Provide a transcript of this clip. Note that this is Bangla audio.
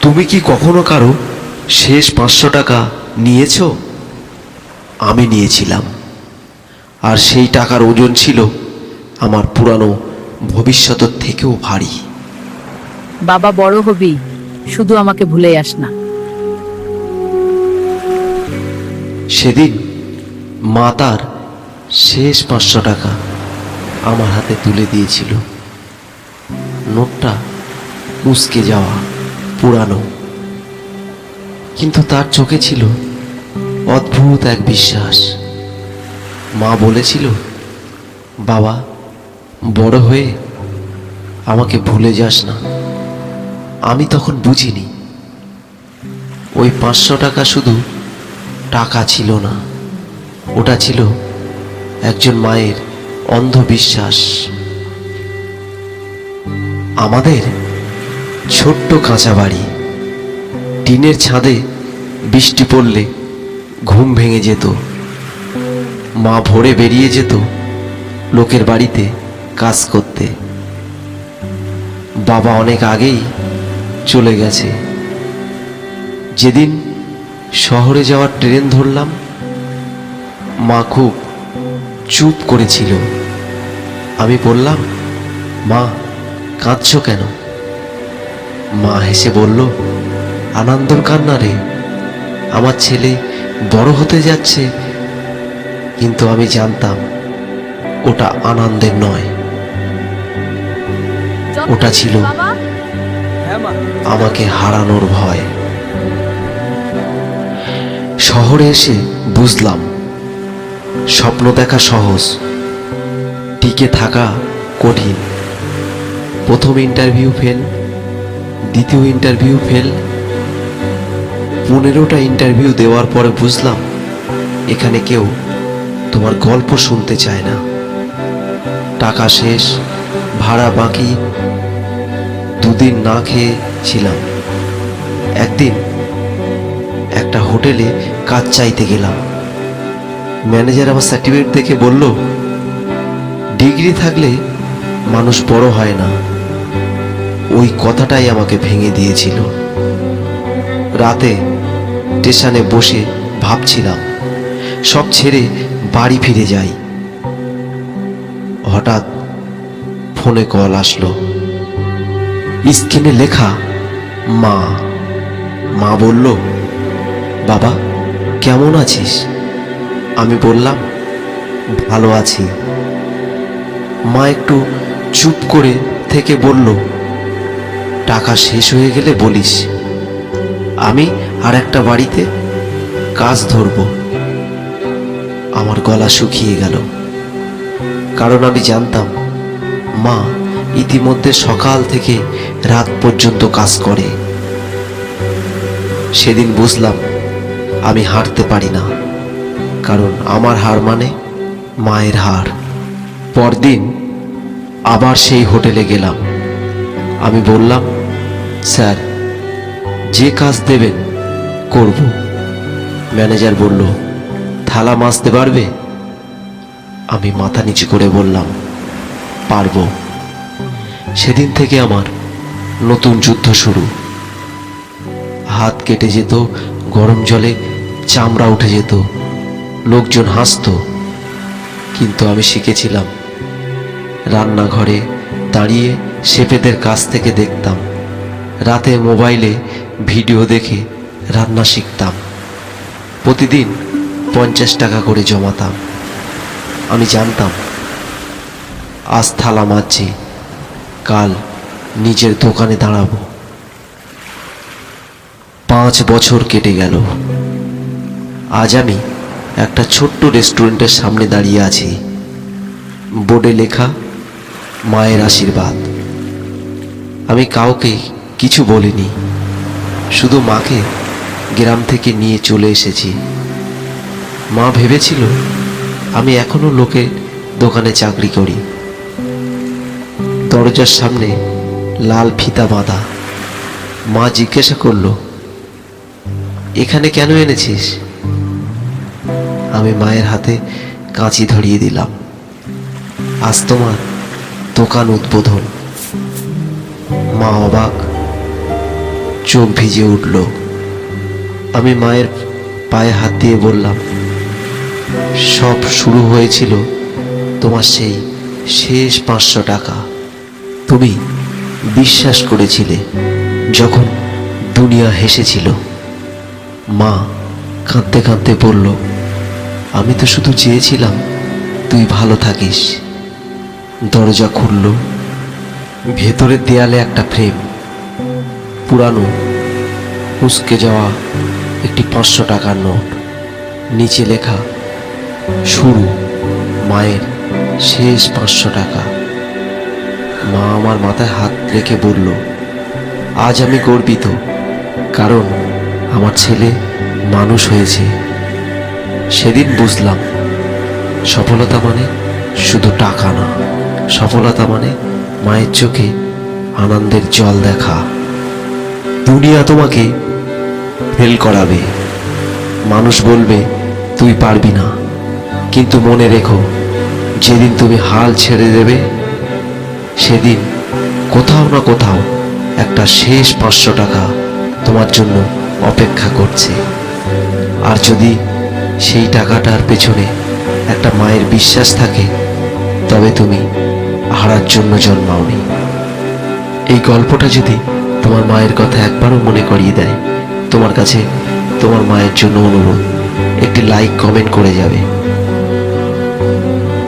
তুমি কি কখনো কারো শেষ 500 টাকা নিয়েছো? আমি নিয়েছিলাম, আর সেই টাকার ওজন ছিল আমার পুরানো ভবিষ্যতের থেকেও ভারী। বাবা, বড় হবি, শুধু আমাকে ভুলে যাস না। সেদিন মা তার শেষ 500 টাকা আমার হাতে তুলে দিয়েছিল। নোটটা মুচকে যাওয়া, পুরানো, কিন্তু তার চোখে ছিল অদ্ভুত এক বিশ্বাস। মা বলেছিল, বাবা, বড় হয়ে আমাকে ভুলে যাস না। আমি তখন বুঝিনি ওই 500 টাকা শুধু টাকা ছিল না, ওটা ছিল একজন মায়ের অন্ধবিশ্বাস। আমাদের ছোট্ট কাঁচা বাড়ি, টিনের ছাদে বৃষ্টি পড়লে ঘুম ভেঙে যেত। মা ভোরে বেরিয়ে যেত লোকের বাড়িতে কাজ করতে। বাবা অনেক আগেই চলে গেছে। যেদিন শহরে যাওয়ার ট্রেন ধরলাম, মা খুব চুপ করেছিল। আমি বললাম, মা, কাঁদছো কেন? মা হেসে বলল, আনন্দর কান্না রে, আমার ছেলে বড় হতে যাচ্ছে। কিন্তু আমি জানতাম ওটা আনন্দের নয়, ওটা ছিল আমাকে হারানোর ভয়। শহরে এসে বুঝলাম স্বপ্ন দেখা সহজ, টিকে থাকা কঠিন। প্রথম ইন্টারভিউ ফেল, দ্বিতীয় ইন্টারভিউ ফেল, 15টা ইন্টারভিউ দেওয়ার পরে বুঝলাম এখানে কেউ তোমার গল্প শুনতে চায় না। টাকা শেষ, ভাড়া বাকি, 2 দিন না খেয়ে ছিলাম। একদিন একটা হোটেলে কাজ চাইতে গেলাম। ম্যানেজার আমার সার্টিফিকেট দেখে বলল, ডিগ্রি থাকলে মানুষ বড় হয় না। ওই কথাটাই আমাকে ভেঙে দিয়েছিল। রাতে স্টেশনে বসে ভাবছিলাম সব ছেড়ে বাড়ি ফিরে যাই। হঠাৎ ফোনে কল আসলো। স্ক্রিনে লেখা মা। মা বলল, বাবা, কেমন আছিস? আমি বললাম, ভালো আছি। মা একটু চুপ করে থেকে বলল, টাকা শেষ হয়ে গেলে বলিস, আমি আর একটা বাড়িতে কাজ ধরব। আমার গলা শুকিয়ে গেল, কারণ আমি জানতাম মা ইতিমধ্যে সকাল থেকে রাত পর্যন্ত কাজ করে। সেদিন বুঝলাম আমি হারতে পারি না, কারণ আমার হার মানে মায়ের হার। পরদিন আবার সেই হোটেলে গেলাম। আমি বললাম, স্যার, যে কাজ দেবেন করব। ম্যানেজার বলল, থালা মাজতে পারবে? আমি মাথা নিচু করে বললাম, পারবো। সেদিন থেকে আমার নতুন যুদ্ধ শুরু। হাত কেটে যেত, গরম জলে চামড়া উঠে যেত, লোকজন হাসতো, কিন্তু আমি শিখেছিলাম। রান্নাঘরে দাঁড়িয়ে শেফেদের কাছ থেকে দেখতাম, রাতে মোবাইলে ভিডিও দেখে রান্না শিখতাম। প্রতিদিন 50 টাকা করে জমাতাম। আমি জানতাম আজ থালা মাজছি, কাল নিজের দোকানে দাঁড়াবো। 5 বছর কেটে গেল। আজ আমি একটা ছোট্ট রেস্টুরেন্টের সামনে দাঁড়িয়ে আছি। বোর্ডে লেখা মায়ের আশীর্বাদ। আমি কাউকে কিছু বলিনি, শুধু মাকে গ্রাম থেকে নিয়ে চলে এসেছি। মা ভেবেছিল আমি এখনো লোকের দোকানে চাকরি করি। দরজার সামনে লাল ফিতা বাঁধা। মা জিজ্ঞাসা করলো, এখানে কেন এনেছিস? আমি মায়ের হাতে কাঁচি ধরিয়ে দিলাম। আজ তোমার দোকান উদ্বোধন। মা অবাক, চোখ ভিজে উঠল। আমি মায়ের পায়ে হাত দিয়ে বললাম, সব শুরু হয়েছিল তোমার সেই শেষ 500 টাকা। তুমি বিশ্বাস করেছিলে যখন দুনিয়া হেসেছিল। মা কাঁদতে কাঁদতে বলল, আমি তো শুধু চেয়েছিলাম তুই ভালো থাকিস। দরজা খুলল। ভেতরের দেয়ালে একটা ফ্রেম, পুরানো মুচকে যাওয়া একটি 500 টাকার নোট, নিচে লেখা শুরু মায়ের শেষ 500 টাকা। মা আমার মাথায় হাত রেখে বলল, আজ আমি গর্বিত, কারণ আমার ছেলে মানুষ হয়েছে। সেদিন বুঝলাম, সফলতা মানে শুধু টাকা না, সফলতা মানে মায়ের চোখে আনন্দের জল দেখা। দুনিয়া তোমাকে ফেল করাবে, মানুষ বলবে তুই পারবি না, কিন্তু মনে রেখো, যেদিন তুমি হাল ছেড়ে দেবে সেদিন কোথাও না কোথাও একটা শেষ 500 টাকা তোমার জন্য অপেক্ষা করছে। আর যদি সেই টাকাটার পেছনে একটা মায়ের বিশ্বাস থাকে, তবে তুমি হারার জন্য জন্মাওনি। এই গল্পটা যদি তোমার মায়ের কথা একবারও মনে করিয়ে দেয়, তোমার কাছে তোমার মায়ের জন্য অনুরোধ, একটি লাইক কমেন্ট করে যাবে।